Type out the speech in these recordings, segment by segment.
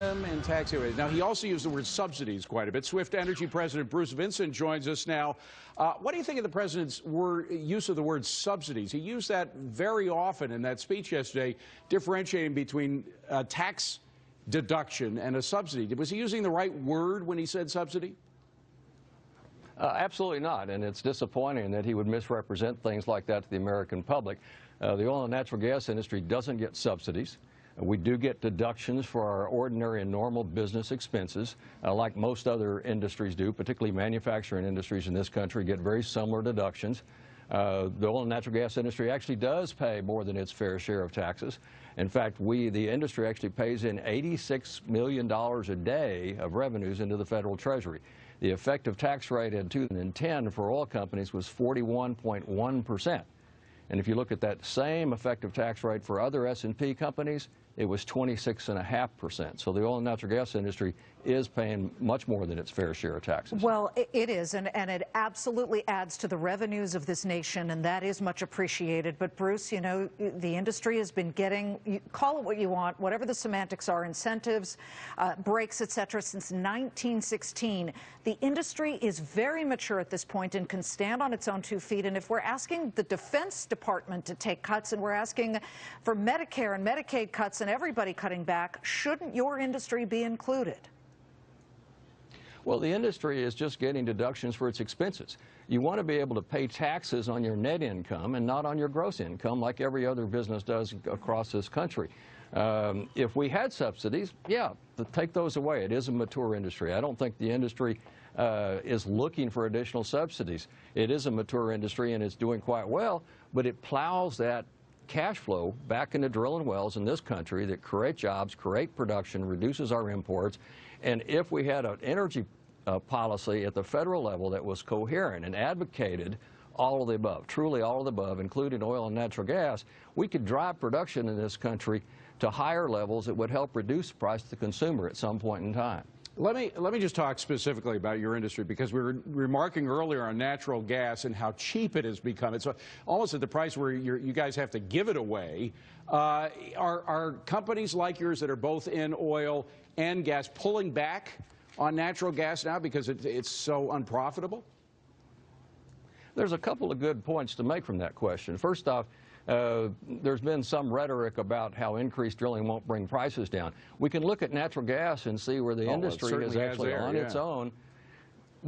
And tax areas. Now, he also used the word subsidies quite a bit. Swift Energy President Bruce Vincent joins us now. What do you think of the president's use of the word subsidies? He used that very often in that speech yesterday, differentiating between a tax deduction and a subsidy. Was he using the right word when he said subsidy? Absolutely not, and it's disappointing that he would misrepresent things like that to the American public. The oil and natural gas industry doesn't get subsidies. We do get deductions for our ordinary and normal business expenses, like most other industries do, particularly manufacturing industries in this country get very similar deductions. The oil and natural gas industry actually does pay more than its fair share of taxes. In fact, the industry actually pays in $86 million a day of revenues into the federal treasury. The effective tax rate in 2010 for oil companies was 41.1%. And if you look at that same effective tax rate for other S&P companies, it was 26.5%. So the oil and natural gas industry is paying much more than its fair share of taxes. Well, it is, and it absolutely adds to the revenues of this nation, and that is much appreciated. But, Bruce, you know, the industry has been getting, call it what you want, whatever the semantics are, incentives, breaks, et cetera, since 1916. The industry is very mature at this point and can stand on its own 2 feet. And if we're asking the Defense Department to take cuts, and we're asking for Medicare and Medicaid cuts and everybody cutting back, shouldn't your industry be included? Well, the industry is just getting deductions for its expenses. You want to be able to pay taxes on your net income and not on your gross income like every other business does across this country. If we had subsidies, yeah, take those away. It is a mature industry. I don't think the industry is looking for additional subsidies. It is a mature industry and it's doing quite well, but it plows that cash flow back into drilling wells in this country that create jobs, create production, reduces our imports. And if we had an energy policy at the federal level that was coherent and advocated all of the above, truly all of the above, including oil and natural gas, we could drive production in this country to higher levels that would help reduce the price to the consumer at some point in time. Let me just talk specifically about your industry, because we were remarking earlier on natural gas and how cheap it has become. It's almost at the price where you guys have to give it away. Are companies like yours that are both in oil and gas pulling back on natural gas now because it's so unprofitable? There's a couple of good points to make from that question. First off, there's been some rhetoric about how increased drilling won't bring prices down. We can look at natural gas and see where the industry has actually on its own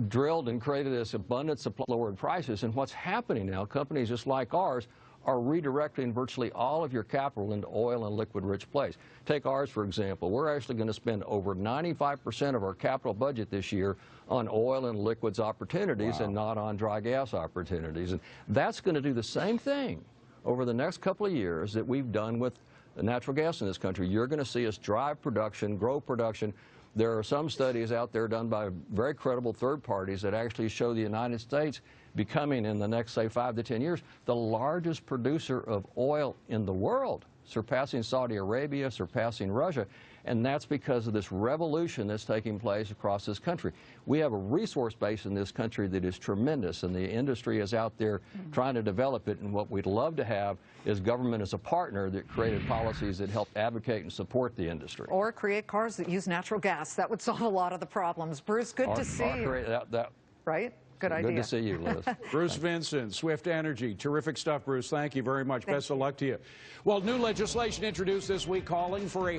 drilled and created this abundance of lowered prices. And what's happening now, companies just like ours are redirecting virtually all of your capital into oil and liquid-rich plays. Take ours, for example. We're actually going to spend over 95% of our capital budget this year on oil and liquids opportunities and not on dry gas opportunities. And that's going to do the same thing over the next couple of years that we've done with the natural gas in this country. You're going to see us drive production, grow production. There are some studies out there done by very credible third parties that actually show the United States becoming, in the next, say, 5 to 10 years, the largest producer of oil in the world, surpassing Saudi Arabia, surpassing Russia. And that's because of this revolution that's taking place across this country. We have a resource base in this country that is tremendous, and the industry is out there trying to develop it. And what we'd love to have is government as a partner that created policies that help advocate and support the industry. Or create cars that use natural gas. That would solve a lot of the problems. Bruce, good to see you. Right? Good idea. Good to see you, Liz. Bruce Vincent, Swift Energy. Terrific stuff, Bruce. Thank you very much. Best of luck to you. Well, new legislation introduced this week calling for a